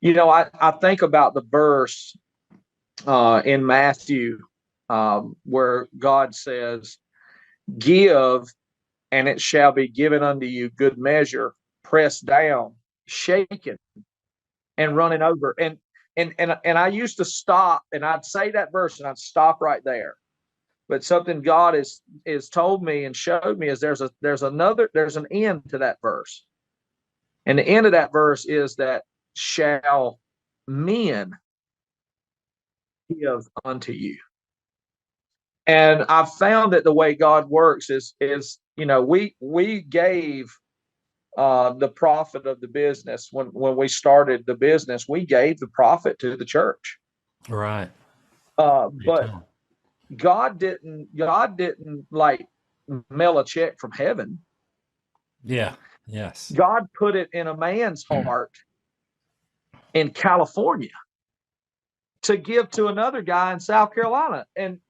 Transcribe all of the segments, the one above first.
I think about the verse in Matthew where God says, "Give, and it shall be given unto you, good measure, pressed down, shaken, and running over." And I used to stop, and I'd say that verse, and I'd stop right there. But something God is told me and showed me is there's an end to that verse, and the end of that verse is that shall men give unto you. And I've found that the way God works is we gave the profit of the business when we started the business, we gave the profit to the church. Right. But God didn't like mail a check from heaven. Yeah. Yes. God put it in a man's heart in California to give to another guy in South Carolina. And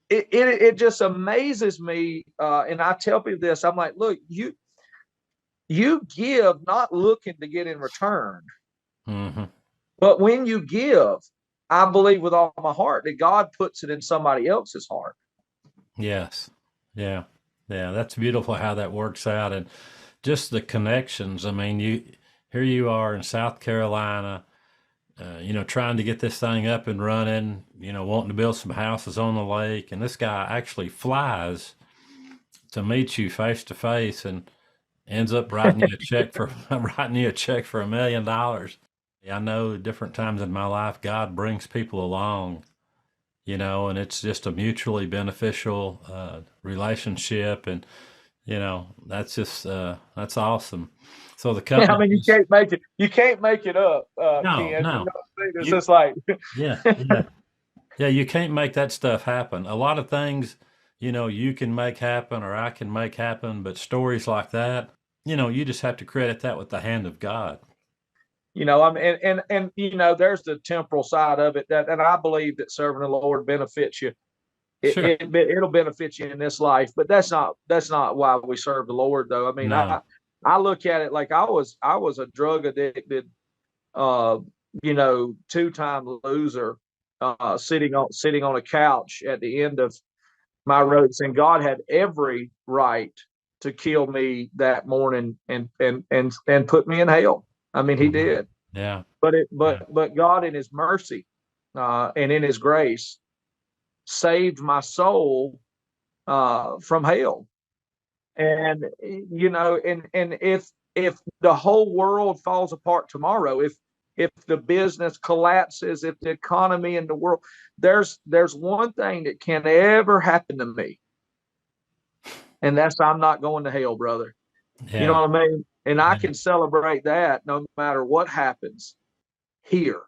it just amazes me. And I tell people this, I'm like, look, you give not looking to get in return. Mm-hmm. But when you give, I believe with all my heart that God puts it in somebody else's heart. Yes. Yeah. Yeah. That's beautiful how that works out. And just the connections. I mean, here you are in South Carolina, trying to get this thing up and running, wanting to build some houses on the lake. And this guy actually flies to meet you face to face and ends up writing you a check for writing you a check for $1 million. I know different times in my life, God brings people along, and it's just a mutually beneficial relationship. And, that's just, that's awesome. So the I company mean, you is, can't make it. You can't make it up, no, Ken. no, It's you, just like, yeah, yeah. Yeah, you can't make that stuff happen. A lot of things, you can make happen or I can make happen, but stories like that, you just have to credit that with the hand of God. I mean, and there's the temporal side of it and I believe that serving the Lord benefits you. Sure. It'll benefit you in this life, but that's not why we serve the Lord, though. I mean, No. I look at it like I was a drug addicted, uh, 2-time loser, sitting on a couch at the end of my ropes, and God had every right to kill me that morning and put me in hell. I mean, He Mhm. did, Yeah. but it Yeah. but God in His mercy and in His grace saved my soul from hell. And and if the whole world falls apart tomorrow, if the business collapses, if the economy in the world, there's one thing that can ever happen to me, and that's I'm not going to hell, brother. You know Yeah. what I mean? And I Yeah. can celebrate that no matter what happens here.